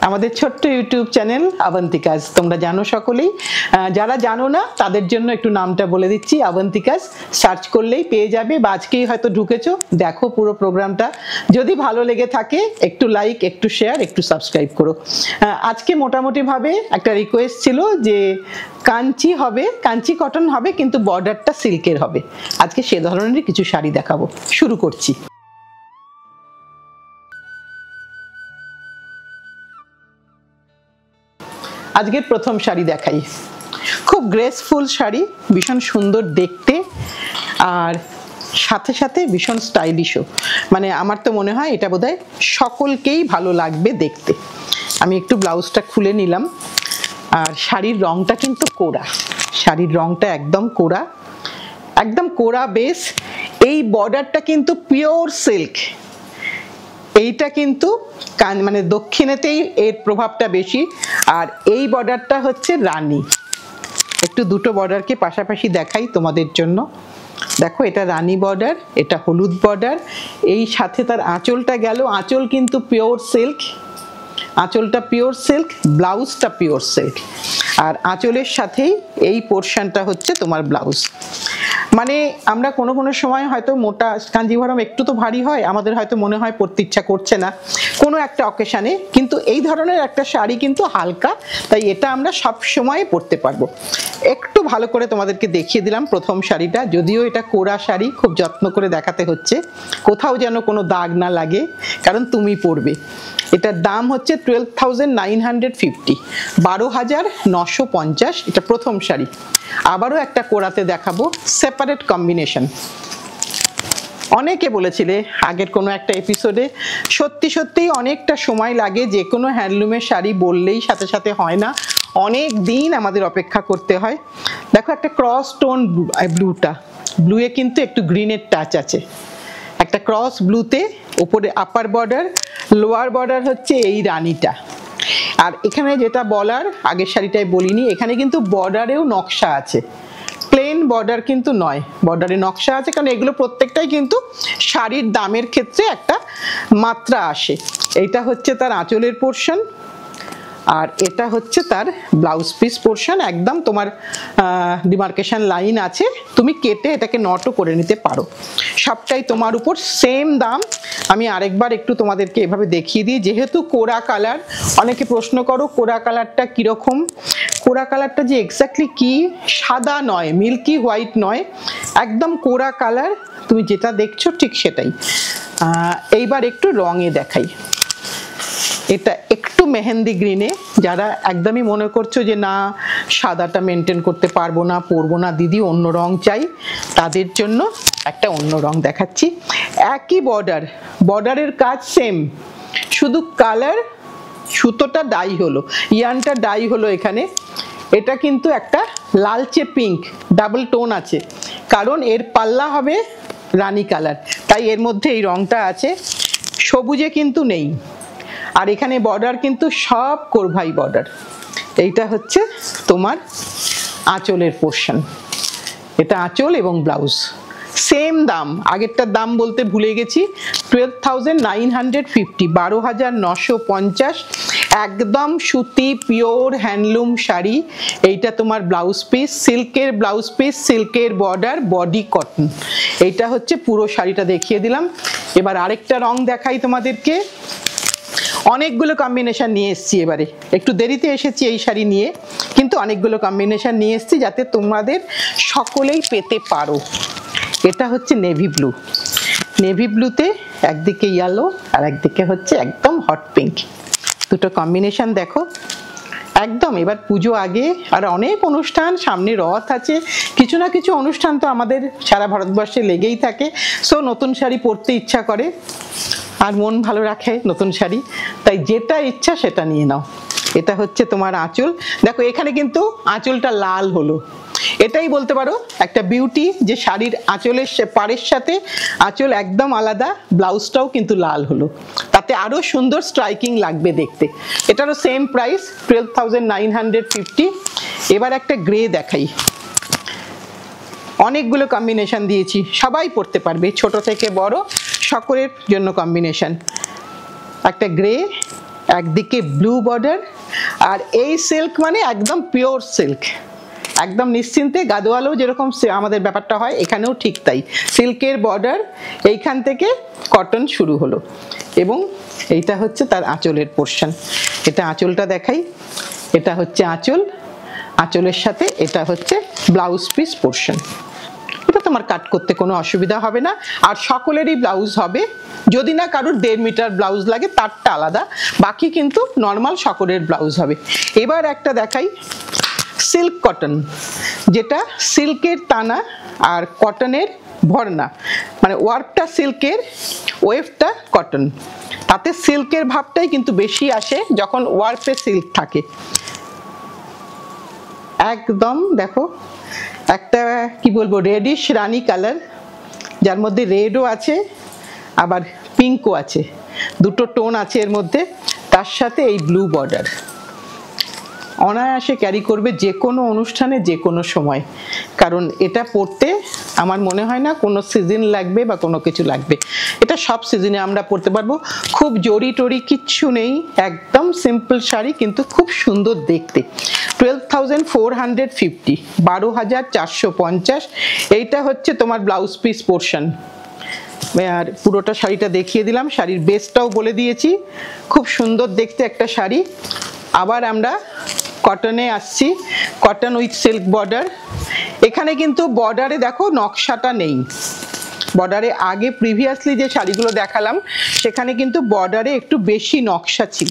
আমাদের ছোট্ট YouTube channel অবন্তিকাস। তোমরা জানো সকলেই, যারা জানো না তাদের জন্য একটু নামটা বলে দিচ্ছি। অবন্তিকাস সার্চ করলেই পেয়ে যাবে, বা আজকেই হয়তো ঢুকেছো, দেখো পুরো প্রোগ্রামটা। যদি ভালো লেগে থাকে একটু লাইক, একটু শেয়ার, একটু সাবস্ক্রাইব করো। আজকে মোটামুটিভাবে একটা রিকোয়েস্ট ছিল যে কাঞ্চি হবে, কাঞ্চি কটন হবে, কিন্তু বর্ডারটা সিল্কের হবে। আজকে সে ধরনেরই কিছু শাড়ি দেখাবো। শুরু করছি। আজকের প্রথম শাড়ি দেখাই, খুব গ্রেসফুল শাড়ি, ভীষণ সুন্দর দেখতে, আর সাথে সাথে ভীষণ স্টাইলিশও। মানে আমার তো মনে হয় এটা বোধহয় সকলকেই ভালো লাগবে দেখতে। আমি একটু ব্লাউজটা খুলে নিলাম। আর শাড়ির রংটা কিন্তু কোরা, শাড়ির রংটা একদম কোরা, একদম কোরা বেস। এই বর্ডারটা কিন্তু পিওর সিল্ক। এইটা কিন্তু মানে দক্ষিণেতেই এর প্রভাবটা বেশি। আর এই বর্ডারটা হচ্ছে রানী। একটু দুটো বর্ডারকে পাশাপাশি দেখাই তোমাদের জন্য। দেখো, এটা রানী বর্ডার, এটা হলুদ বর্ডার, এই সাথে তার আঁচলটা গেল। আঁচল কিন্তু পিওর সিল্ক, আঁচলটা পিওর সিল্ক, ব্লাউজটা পিওর সিল্ক। আর আঁচলের সাথেই এই পোর্শনটা হচ্ছে তোমার ব্লাউজ। মানে আমরা কোনো কোনো সময় হয়তো মোটা কাঞ্জিভরম একটু তো ভারী হয়, আমাদের হয়তো মনে হয় পরতে ইচ্ছা করছে না কোনো একটা অকেশানে, কিন্তু এই ধরনের একটা শাড়ি কিন্তু হালকা, তাই এটা আমরা সব সময় পরতে পারবো। একটু ভালো করে তোমাদেরকে দেখিয়ে দিলাম প্রথম শাড়িটা। যদিও এটা কোরা শাড়ি, খুব যত্ন করে দেখাতে হচ্ছে, কোথাও যেন কোনো দাগ না লাগে, কারণ তুমি পরবে। এটার দাম হচ্ছে 12,950, 12,950। এটা প্রথম শাড়ি। আবারও একটা কোরাতে দেখাবো, সেপারেট কম্বিনেশন। অনেকে বলেছিলে আগের কোনো একটা এপিসোডে, সত্যি সত্যিই অনেকটা সময় লাগে, যে কোনো হ্যান্ডলুমের শাড়ি বললেই সাথে সাথে হয় না, অনেক দিন আমাদের অপেক্ষা করতে হয়। দেখো, একটা ক্রস টোন ব্লুটা, ব্লুয়ে কিন্তু একটু গ্রিনের টাচ আছে। একটা ক্রস ব্লুতে উপরে আপার বর্ডার, লোয়ার বর্ডার হচ্ছে এই রানীটা। আর এখানে যেটা বলার, আগের শাড়িটাই বলিনি, এখানে কিন্তু বর্ডারেও নকশা আছে, প্লেন বর্ডার কিন্তু নয়, বর্ডারে নকশা আছে, কারণ এগুলো প্রত্যেকটাই কিন্তু শাড়ির দামের ক্ষেত্রে একটা মাত্রা আসে। এইটা হচ্ছে তার আঁচলের পোর্শন, আর এটা হচ্ছে তার ব্লাউজ পিস পোর্শন। একদম তোমার ডিমার্কেশন লাইন আছে, তুমি কেটে এটাকে নটও করে নিতে পারো। সবটাই তোমার উপর, সেম দাম। আমি আরেকবার একটু তোমাদেরকে এভাবে দেখিয়ে দিই, যেহেতু কোরা কালার। অনেকে প্রশ্ন করো কোরা কালারটা কীরকম। কোরা কালারটা যে এক্স্যাক্টলি কি, সাদা নয়, মিল্কি হোয়াইট নয়, একদম কোরা কালার। তুমি যেটা দেখছো ঠিক সেটাই। এইবার একটু রঙে দেখাই। এটা একটু মেহেন্দি গ্রিনে, যারা একদমই মনে করছো যে না সাদাটা মেনটেন করতে পারবো না, পরবো না দিদি, অন্য রং চাই, তাদের জন্য একটা অন্য রং দেখাচ্ছি। একই বর্ডার, বর্ডারের কাজ সেম, শুধু কালার, সুতোটা ডাই হলো, ইয়ানটা ডাই হলো এখানে। এটা কিন্তু একটা লালচে পিঙ্ক, ডাবল টোন আছে, কারণ এর পাল্লা হবে রানী কালার, তাই এর মধ্যে এই রংটা আছে। সবুজে কিন্তু নেই। আর এখানে বর্ডার কিন্তু সব কোরভাই বর্ডার। এইটা হচ্ছে তোমার আঁচলের পোর্শন। এটা আঁচল এবং ব্লাউজ, সেম দাম। আগেরটার দাম বলতে ভুলে গেছি, 12,950, 12,950। একদম সুতি পিওর হ্যান্ডলুম শাড়ি। এইটা তোমার ব্লাউজ পিস, সিল্কের ব্লাউজ পিস, সিল্কের বর্ডার, বডি কটন। এইটা হচ্ছে পুরো শাড়িটা দেখিয়ে দিলাম। এবার আরেকটা রং দেখাই তোমাদেরকে। অনেকগুলো কম্বিনেশন নিয়ে এসেছি, এবারে একটু দেরিতে এসেছি এই শাড়ি নিয়ে, কিন্তু অনেকগুলো কম্বিনেশন নিয়ে এসেছি যাতে তোমাদের সকলেই পেতে পারো। এটা হচ্ছে নেভি ব্লু, নেভি ব্লুতে একদিকে ইয়েলো আর একদিকে হচ্ছে একদম হট পিঙ্ক। দুটো কম্বিনেশন দেখো একদম। এবার পুজো আগে, আর অনেক অনুষ্ঠান সামনে, রথ আছে, কিছু না কিছু অনুষ্ঠান তো আমাদের সারা ভারতবর্ষে লেগেই থাকে। সো নতুন শাড়ি পরতে ইচ্ছা করে, আর মন ভালো রাখে নতুন শাড়ি, তাই যেটা ইচ্ছা সেটা নিয়ে নাও। এটা হচ্ছে তোমার আঁচল। দেখো এখানে কিন্তু আঁচলটা লাল হলো, এটাই বলতে পারো একটা বিউটি, যে শাড়ির আঁচলের পাড়ের সাথে আঁচল একদম আলাদা, ব্লাউজটাও কিন্তু লাল হলো, তাতে আরো সুন্দর স্ট্রাইকিং লাগবে দেখতে। এটারও সেম প্রাইস, 12,950। এবার একটা গ্রে দেখাই। অনেকগুলো কম্বিনেশন দিয়েছি, সবাই পরতে পারবে, ছোট থেকে বড় সকলের জন্য কম্বিনেশন। একটা গ্রে, একদিকে ব্লু বর্ডার, আর এই সিল্ক মানে একদম পিওর সিল্ক, একদম নিশ্চিন্তে গাদোয়ালেও যেরকম আমাদের ব্যাপারটা হয় এখানেও ঠিক তাই। সিল্কের বর্ডার, এইখান থেকে কটন শুরু হলো, এবং এইটা হচ্ছে তার আঁচলের পোর্শন। এটা আঁচলটা দেখাই, এটা হচ্ছে আঁচল, আঁচলের সাথে এটা হচ্ছে ব্লাউজ পিস পোর্শন। এটা তোমার কাট করতে কোনো অসুবিধা হবে না, আর সকলেরই ব্লাউজ হবে, যদি না কারোর 1.5 মিটার ব্লাউজ লাগে তারটা আলাদা, বাকি কিন্তু নর্মাল সকলের ব্লাউজ হবে। এবার একটা দেখাই সিল্ক কটন, যেটা সিল্কের টানা আর কটনের ভরনা, মানে ওয়ার্কটা সিল্কের, ওয়েভটা কটন, তাতে সিল্কের ভাবটাই কিন্তু বেশি আসে যখন ওয়ার্পে সিল্ক থাকে। একদম দেখো একটা কি বলবো রেডিশ রানী কালার, যার মধ্যে রেডও আছে আবার পিঙ্কও আছে, দুটো টোন আছে এর মধ্যে, তার সাথে এই ব্লু বর্ডার। অনায়াসে ক্যারি করবে যে কোনো অনুষ্ঠানে যে কোনো সময়, কারণ এটা পরতে আমার মনে হয় না কোনো সিজন লাগবে বা কোনো কিছু লাগবে, এটা সব সিজনে আমরা পরতে পারবো। খুব জড়ি টরি কিচ্ছু নেই, একদম সিম্পল শাড়ি কিন্তু খুব সুন্দর দেখতে। 12,450, 12,450। এইটা হচ্ছে তোমার ব্লাউজ পিস পোর্শন। আর পুরোটা শাড়িটা দেখিয়ে দিলাম, শাড়ির বেসটাও বলে দিয়েছি, খুব সুন্দর দেখতে একটা শাড়ি। আবার আমরা কটনে আসছি, কটন উইথ সিল্ক বর্ডার। এখানে কিন্তু বর্ডারে দেখো নকশাটা নেই, বর্ডারে আগে প্রিভিয়াসলি যে শাড়িগুলো দেখালাম সেখানে কিন্তু বর্ডারে একটু বেশি নকশা ছিল,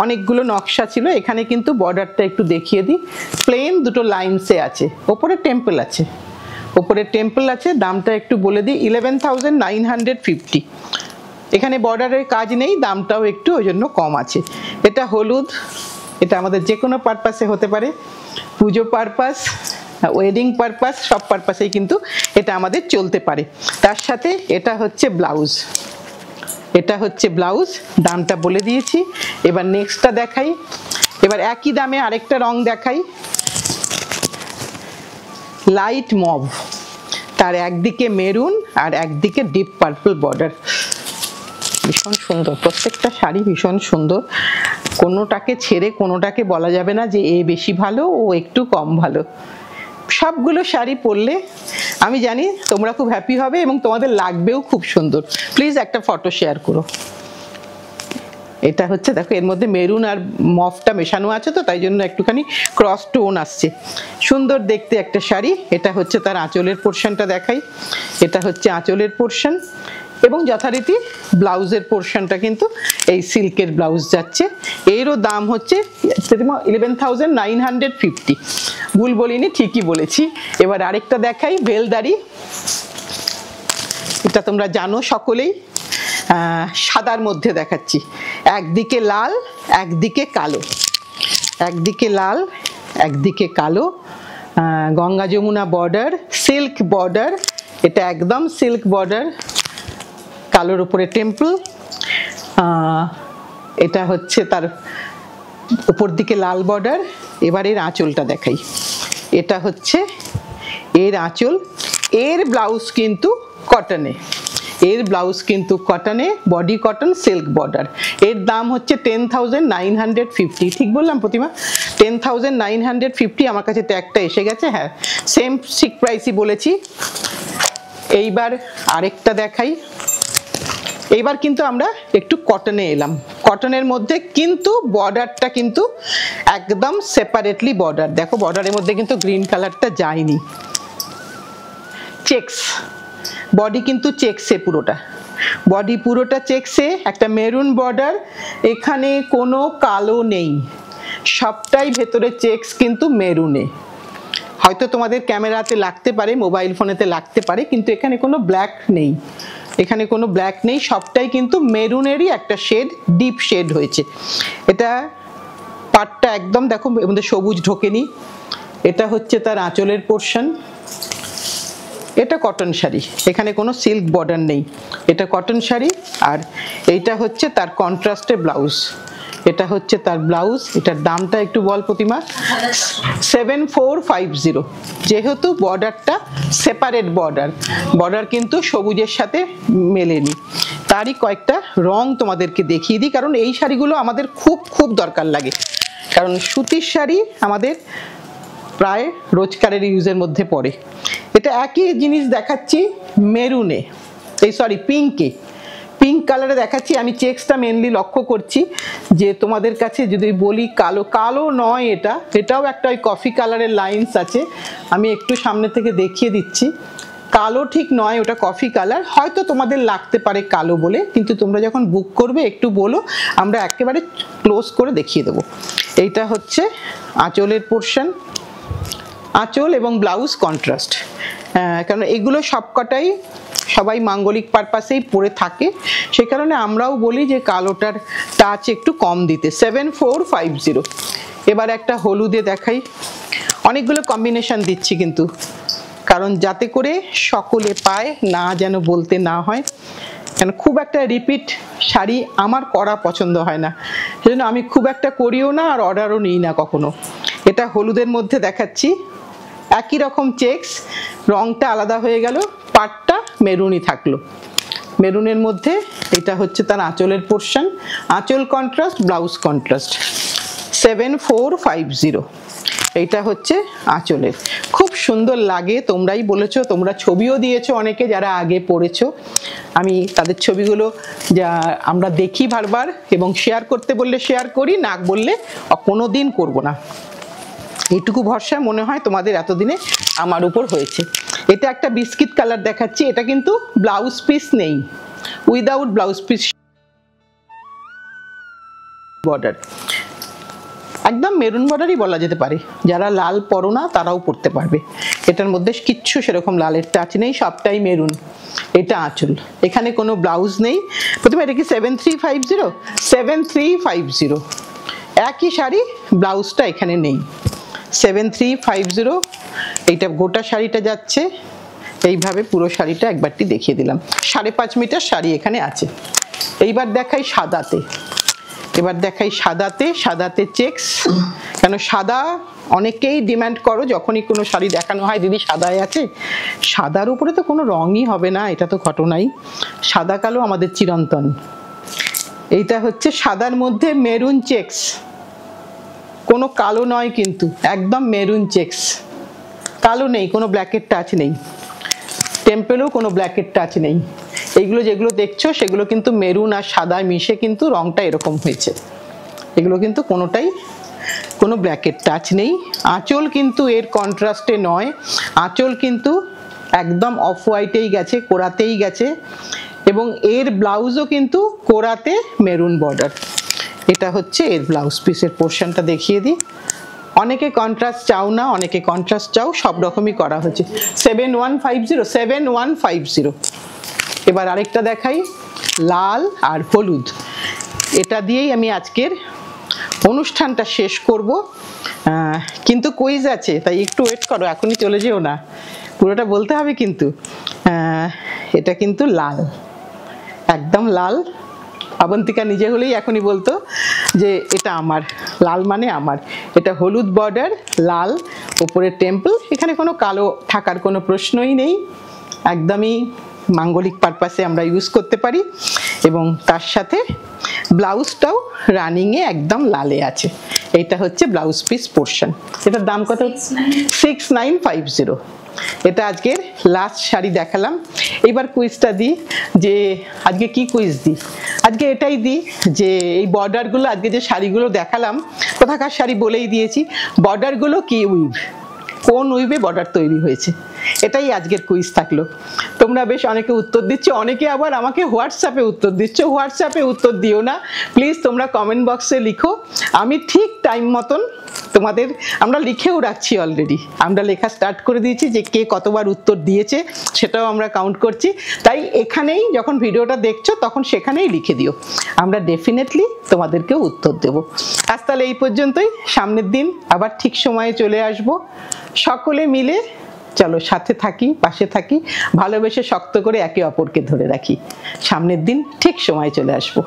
অনেকগুলো নকশা ছিল, এখানে কিন্তু বর্ডারটা একটু দেখিয়ে দিই, প্লেন দুটো লাইনসে আছে, ওপরে টেম্পল আছে, ওপরে টেম্পল আছে। দামটা একটু বলে দিই, 11,950। এখানে বর্ডারের কাজ নেই, দামটাও একটু ওই জন্য কম আছে। এটা হলুদ, এটা আমাদের যে কোনো পারপাসে হতে পারে, পুজো পারপাস, ওয়েডিং পারপাস, সব পারপাসেই কিন্তু এটা আমাদের চলতে পারে। তার সাথে এটা হচ্ছে ব্লাউজ, এটা হচ্ছে ব্লাউজ, দামটা বলে দিয়েছি। এবার নেক্সটটা দেখাই, এবার একই দামে আরেকটা রং দেখাই, লাইট মভ, তার একদিকে মেরুন আর একদিকে ডিপ পার্পল বর্ডার। ভীষণ সুন্দর, প্রত্যেকটা শাড়ি ভীষণ সুন্দর, কোনোটাকে ছেড়ে কোনোটাকে বলা যাবে না যে এ বেশি ভালো ও একটু কম ভালো। সবগুলো শাড়ি পরলে আমি জানি তোমরা খুব হ্যাপি হবে এবং তোমাদের লাগবেও খুব সুন্দর। প্লিজ একটা ফটো শেয়ার করো। এটা হচ্ছে দেখো এর মধ্যে মেরুন আর মফটা মেশানো আছে, তো তাই জন্য একটুখানি ক্রস টোন আসছে, সুন্দর দেখতে একটা শাড়ি। এটা হচ্ছে তার আঁচলের পোর্শনটা দেখাই, এটা হচ্ছে আঁচলের পোর্শন, এবং যথারীতি ব্লাউজের পোর্শনটা কিন্তু এই সিল্কের ব্লাউজ যাচ্ছে। এরও দাম হচ্ছে 11,950। ভুল বলিনি, ঠিকই বলেছি। এবার আরেকটা দেখাই, বেলদারি। এটা তোমরা জানো সকলেই, সাদার মধ্যে দেখাচ্ছি, একদিকে লাল একদিকে কালো, একদিকে লাল একদিকে কালো, Ganga Jamuna border, silk border, এটা একদম সিল্ক বর্ডার, কালোর উপরে টেম্পল। এটা হচ্ছে তার উপর দিকে লাল বর্ডার। এবার এর আঁচলটা দেখাই, এটা হচ্ছে এর আঁচল। এর ব্লাউজ কিন্তু কটনে, এর ব্লাউজ কিন্তু কটনে, বডি কটন, সিল্ক বর্ডার। এর দাম হচ্ছে 10,950। ঠিক বললাম প্রতিমা? 10,950। আমার কাছে ট্যাগটা এসে গেছে, হ্যাঁ সেম ঠিক প্রাইসই বলেছি। এইবার আরেকটা দেখাই, এইবার কিন্তু আমরা একটু কটনে এলাম। কটনের মধ্যে কিন্তু বর্ডারটা কিন্তু একদম সেপারেটলি বর্ডার, দেখো বর্ডারের মধ্যে কিন্তু গ্রিন কালারটা যায়নি, চেকস বডি কিন্তু চেকসে, পুরোটা বডি পুরোটা চেকসে, একটা মেরুন বর্ডার, এখানে কোনো কালো নেই, সবটাই ভেতরে চেকস কিন্তু মেরুনে। হয়তো তোমাদের ক্যামেরাতে লাগতে পারে, মোবাইল ফোনেতে লাগতে পারে, কিন্তু এখানে কোনো ব্ল্যাক নেই, এখানে কোনো ব্ল্যাক নেই, সবটাই কিন্তু মেরুনেরই একটা শেড, ডিপ শেড হয়েছে। এটা পাটটা একদম দেখো এর মধ্যে সবুজ ঢোকেনি। এটা হচ্ছে তার আঁচলের পোর্শন। এটা কটন শাড়ি, এখানে কোনো সিল্ক বর্ডার নেই, এটা কটন শাড়ি। আর এইটা হচ্ছে তার কন্ট্রাস্টে ব্লাউজ, এটা হচ্ছে তার ব্লাউজ। এটার দামটা একটু বল প্রতিমা। 7,450। যেহেতু বর্ডারটা সেপারেট বর্ডার, বর্ডার কিন্তু সবুজের সাথে মেলেনি, তারই কয়েকটা রং তোমাদেরকে দেখিয়ে দিই, কারণ এই শাড়িগুলো আমাদের খুব খুব দরকার লাগে, কারণ সুতির শাড়ি আমাদের প্রায় রোজকারের ইউজের মধ্যে পড়ে। এটা একই জিনিস দেখাচ্ছি মেরুনে, পিঙ্কে, পিঙ্ক কালারে দেখাচ্ছি। আমি চেক্সটা মেনলি লক্ষ্য করছি যে তোমাদের কাছে যদি বলি কালো, কালো নয়, এটাও একটা ওই কফি কালারের লাইন্স আছে। আমি একটু সামনে থেকে দেখিয়ে দিচ্ছি, কালো ঠিক নয়, ওটা কফি কালার। হয়তো তোমাদের লাগতে পারে কালো বলে, কিন্তু তোমরা যখন বুক করবে একটু বলো, আমরা একেবারে ক্লোজ করে দেখিয়ে দেবো। এইটা হচ্ছে আঁচলের পোর্শন, আঁচল এবং ব্লাউজ কন্ট্রাস্ট, কারণ এগুলো সবকটাই সবাই মাঙ্গলিক পারপাসেই পরে থাকে, সেই কারণে আমরাও বলি যে কালোটার টাচ একটু কম দিতে। 7450। এবার একটা হলুদে দেখাই, অনেকগুলো কম্বিনেশন দিচ্ছি কিন্তু, কারণ যাতে করে সকলে পায়, না যেন বলতে না হয়, কেন খুব একটা রিপিট শাড়ি আমার করা পছন্দ হয় না, সেজন্য আমি খুব একটা করিও না আর অর্ডারও নিই না কখনো। এটা হলুদের মধ্যে দেখাচ্ছি, একই রকম চেক্স, রংটা আলাদা হয়ে গেল, পাটটা মেরুনই থাকলো। মেরুনের মধ্যে এটা হচ্ছে তার আঁচলের পোর্শন, আঁচল কন্ট্রাস্ট, ব্লাউজ কন্ট্রাস্ট। 7450। এইটা হচ্ছে আঁচলের, খুব সুন্দর লাগে। তোমরাই বলেছো, তোমরা ছবিও দিয়েছো অনেকে যারা আগে পড়েছো। আমি তাদের ছবিগুলো যা আমরা দেখি বারবার, এবং শেয়ার করতে বললে শেয়ার করি, না বললে কোনো দিন করবো না। এইটুকু ভরসা মনে হয় তোমাদের এতদিনে আমার উপর হয়েছে। এটা একটা বিস্কিট কালার দেখাচ্ছি, এটা কিন্তু ব্লাউজ পিস নেই, উইদাউট ব্লাউজ পিস বর্ডার, একদম মেরুন বর্ডারই বলা যেতে পারে। যারা লাল পরো না তারাও পরতে পারবে, এটার মধ্যে কিচ্ছু সেরকম লালের টাচ নেই, সবটাই মেরুন। এটা আঁচল, এখানে কোনো ব্লাউজ নেই। প্রথমে এটা কি 7350, 7350 একই শাড়ি, ব্লাউজটা এখানে নেই। 7350। এইটা গোটা শাড়িটা যাচ্ছে এইভাবে, পুরো শাড়িটা একবারটি দেখিয়ে দিলাম। 5.5 মিটার শাড়ি এখানে আছে। এইবার দেখাই সাদাতে, সাদাতে চেক্স, কেন সাদা অনেকেই ডিমান্ড করো, যখনই কোনো শাড়ি দেখানো হয় দিদি সাদায় আছে, সাদার উপরে তো কোনো রঙই হবে না, এটা তো ঘটনাই। সাদা কালো আমাদের চিরন্তন। এইটা হচ্ছে সাদার মধ্যে মেরুন চেক্স, কোনো কালো নয় কিন্তু, একদম মেরুন চেক্স, কালো নেই, কোনো ব্ল্যাকের টাচ নেই, টেম্পেলেও কোনো ব্ল্যাকের টাচ নেই। এইগুলো যেগুলো দেখছো সেগুলো কিন্তু মেরুন আর সাদা মিশে কিন্তু রংটা এরকম হয়েছে, এগুলো কিন্তু কোনোটাই কোনো ব্ল্যাকের টাচ নেই। আঁচল কিন্তু এর কন্ট্রাস্টে নয়, আঁচল কিন্তু একদম অফ হোয়াইটেই গেছে, কোরাতেই গেছে, এবং এর ব্লাউজও কিন্তু কোরাতে মেরুন বর্ডার। এটা হচ্ছে এর ব্লাউজ পিসের পোর্শনটা দেখিয়ে দিই। অনেকে কন্ট্রাস্ট চাও না, অনেকে কন্ট্রাস্ট চাও, সব রকমই করা হচ্ছে। 7150। এবার আরেকটা দেখাই, লাল আর হলুদ। এটা দিয়েই আমি আজকের অনুষ্ঠানটা শেষ করব, কিন্তু কুইজ আছে, তাই একটু ওয়েট করো, এখনই চলে যেও না, পুরোটা বলতে হবে কিন্তু। এটা কিন্তু লাল, একদম লাল। অবন্তিকা নিজে হলেই এখনই বলতো যে এটা আমার, লাল মানে আমার। এটা হলুদ বর্ডার, লাল উপরে টেম্পল, এখানে কোনো কালো থাকার কোনো প্রশ্নই নেই, একদমই মাঙ্গলিক পারপাসে আমরা ইউজ করতে পারি। এবং তার সাথে ব্লাউজটাও রানিংয়ে একদম লালে আছে। এইটা হচ্ছে ব্লাউজ পিস পোর্শন। এটার দাম কত? 6950। এটা আজকের লাস্ট শাড়ি দেখালাম। এবার কুইজটা দিই, যে আজকে কি কুইজ দিই, আজকে এটাই দিই যে এই বর্ডারগুলো, আজকে যে শাড়িগুলো দেখালাম কোথাকার শাড়ি বলেই দিয়েছি, বর্ডারগুলো কি উইভ, কোন উইভে বর্ডার তৈরি হয়েছে, এটাই আজকের কুইজ থাকলো। তোমরা বেশ অনেকে উত্তর দিচ্ছ, অনেকে আবার আমাকে হোয়াটসঅ্যাপে উত্তর দিচ্ছ। হোয়াটসঅ্যাপে উত্তর দিও না প্লিজ, তোমরা কমেন্ট বক্সে লিখো, আমি ঠিক টাইম মতন তোমাদের, আমরা লিখেও রাখছি অলরেডি, আমরা লেখা স্টার্ট করে দিয়েছি যে কে কতবার উত্তর দিয়েছে সেটাও আমরা কাউন্ট করছি। তাই এখানেই যখন ভিডিওটা দেখছো তখন সেখানেই লিখে দিও, আমরা ডেফিনেটলি তোমাদেরকেও উত্তর দেব। আজ তাহলে এই পর্যন্তই, সামনের দিন আবার ঠিক সময়ে চলে আসব। সকলে মিলে চলো সাথে থাকি, পাশে থাকি, ভালোবেসে শক্ত করে একে অপরকে ধরে রাখি। সামনের দিন ঠিক সময় চলে আসবো।